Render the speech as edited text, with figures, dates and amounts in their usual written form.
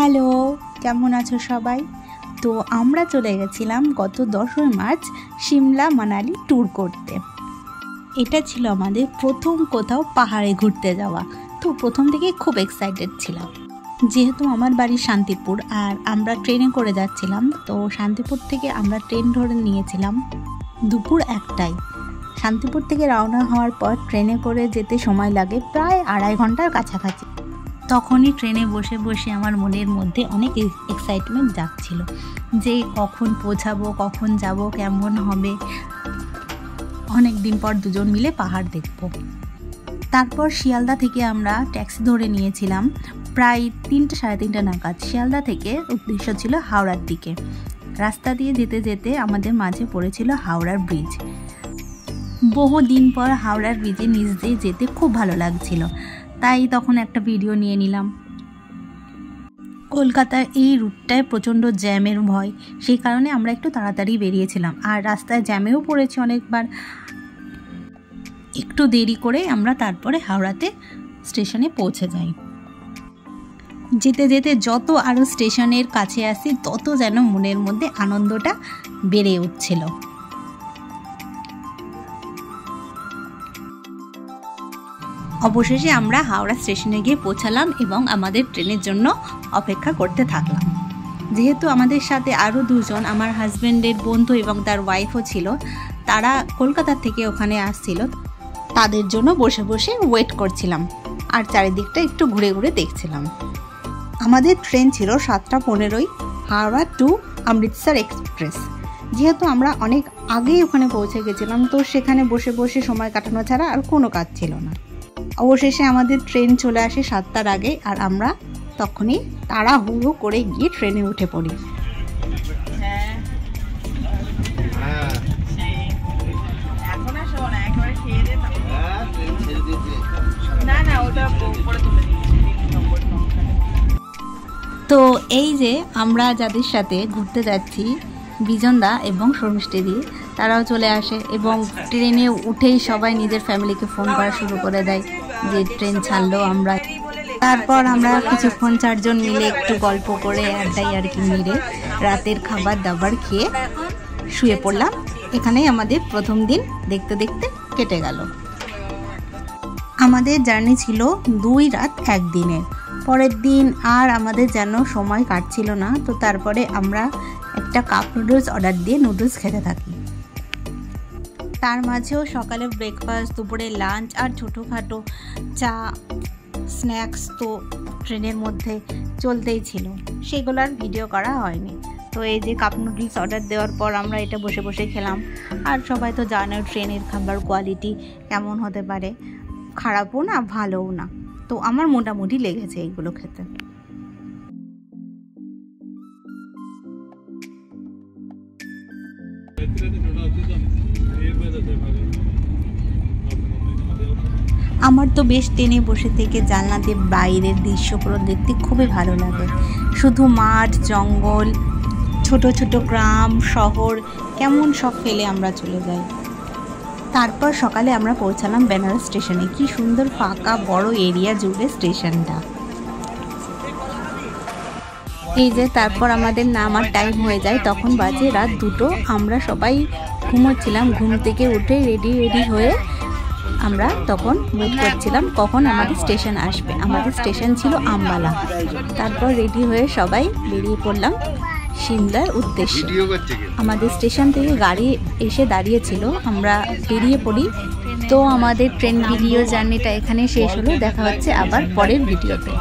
Hello, কেমন আছো সবাই? তো আমরা চলে গেছিলাম গত 10ই মার্চ সিমলা মানালি ট্যুর করতে। এটা ছিল আমাদের প্রথম কোথাও পাহাড়ে ঘুরতে যাওয়া। তো প্রথম থেকেই খুব এক্সাইটেড ছিলাম, যেহেতু আমার বাড়ি শান্তিপুর আর আমরা ট্রেনে করে যাচ্ছিলাম। তো শান্তিপুর থেকে আমরা ট্রেন ধরে নিয়েছিলাম দুপুর 1টায়। শান্তিপুর থেকে রওনা হওয়ার পর ট্রেনে করে যেতে সময় লাগে প্রায় 2.5 ঘন্টার কাছাকাছি। তখনই ট্রেনে বসে বসে আমার মনের মধ্যে অনেক এক্সাইটমেন্ট যাচ্ছিল যে কখন পৌঁছাবো, কখন যাব, কেমন হবে। অনেক দিন পর দুজন মিলে পাহাড় দেখব। তারপর শিয়ালদা থেকে আমরা ট্যাক্সি ধরে নিয়েছিলাম প্রায় 3টা সাড়ে 3টা নাগাদ। শিয়ালদা থেকে উদ্দেশ্য ছিল হাওড়ার দিকে। রাস্তা দিয়ে যেতে যেতে আমাদের মাঝে পড়েছিল হাওড়ার ব্রিজ। বহু দিন পর হাওড়ার ব্রিজের নিচ দিয়ে যেতে খুব ভালো লাগছিল, তাই তখন একটা ভিডিও নিয়ে নিলাম। কলকাতার এই রুটটায় প্রচণ্ড জ্যামের ভয়, সেই কারণে আমরা একটু তাড়াতাড়ি বেরিয়েছিলাম। আর রাস্তায় জ্যামেও পড়েছি অনেকবার। একটু দেরি করে আমরা তারপরে হাওড়াতে স্টেশনে পৌঁছে যাই। যেতে যেতে যত আরও স্টেশনের কাছে আসি তত যেন মনের মধ্যে আনন্দটা বেড়ে উঠছিল। অবশেষে আমরা হাওড়া স্টেশনে গিয়ে পৌঁছালাম এবং আমাদের ট্রেনের জন্য অপেক্ষা করতে থাকলাম। যেহেতু আমাদের সাথে আরও দুজন, আমার হাজব্যান্ডের বন্ধু এবং তার ওয়াইফও ছিল, তারা কলকাতা থেকে ওখানে আসছিল, তাদের জন্য বসে বসে ওয়েট করছিলাম আর চারিদিকটা একটু ঘুরে ঘুরে দেখছিলাম। আমাদের ট্রেন ছিল 7টা 15 হাওড়া টু অমৃতসর এক্সপ্রেস। যেহেতু আমরা অনেক আগেই ওখানে পৌঁছে গেছিলাম, তো সেখানে বসে বসে সময় কাটানো ছাড়া আর কোনো কাজ ছিল না। অবশেষে আমাদের ট্রেন চলে আসে 7টার আগে, আর আমরা তখনই তাড়াহুড়ো করে গিয়ে ট্রেনে উঠে পড়ি। তো এই যে আমরা যাদের সাথে ঘুরতে যাচ্ছি, বিজনদা এবং শর্মিষ্ঠীদি, তারাও চলে আসে এবং ট্রেনে উঠেই সবাই নিজের ফ্যামিলিকে ফোন করা শুরু করে দেয় যে ট্রেন ছাড়লো আমরা। তারপর আমরা কিছুক্ষণ 4 জন মিলে একটু গল্প করে আড্ডাই আর কি মেরে রাতের খাবার দাবার খেয়ে শুয়ে পড়লাম। এখানেই আমাদের প্রথম দিন দেখতে দেখতে কেটে গেল। আমাদের জার্নি ছিল 2 রাত 1 দিনের। পরের দিন আর আমাদের যেন সময় কাটছিল না, তো তারপরে আমরা একটা কাপ নুডলস অর্ডার দিয়ে নুডলস খেতে থাকি। তার মাঝেও সকালে ব্রেকফাস্ট, দুপুরে লাঞ্চ আর ছোটোখাটো চা স্ন্যাক্স তো ট্রেনের মধ্যে চলতেই ছিল, সেগুলো আর ভিডিও করা হয়নি। তো এই যে কাপ নুডলস অর্ডার দেওয়ার পর আমরা এটা বসে বসে খেলাম। আর সবাই তো জানো ট্রেনের খাবার কোয়ালিটি কেমন হতে পারে, খারাপও না ভালোও না। তো আমার মোটামুটি লেগেছে এইগুলো খেতে। আমার তো বেশ ট্রেনে বসে থেকে জানলাতে বাইরের দৃশ্যগুলো দেখতে খুবই ভালো লাগে। শুধু মাঠ, জঙ্গল, ছোট ছোট গ্রাম, শহর, কেমন সব ফেলে আমরা চলে যাই। তারপর সকালে আমরা পৌঁছালাম বেনারস স্টেশনে। কি সুন্দর ফাঁকা বড় এরিয়া জুড়ে স্টেশনটা। এই যে তারপর আমাদের নামার টাইম হয়ে যায়, তখন বাজে রাত 2টো। আমরা সবাই ঘুমোচ্ছিলাম। ঘুম থেকে উঠে রেডি হয়ে আমরা তখন ওয়েট করছিলাম কখন আমাদের স্টেশন আসবে। আমাদের স্টেশন ছিল আম্বালা। তারপর রেডি হয়ে সবাই বেরিয়ে পড়লাম সিমলার উদ্দেশ্যে। আমাদের স্টেশন থেকে গাড়ি এসে দাঁড়িয়েছিল, আমরা বেরিয়ে পড়ি। তো আমাদের ট্রেন ভিডিও জার্নিটা এখানে শেষ হলো। দেখা হচ্ছে আবার পরের ভিডিওতে।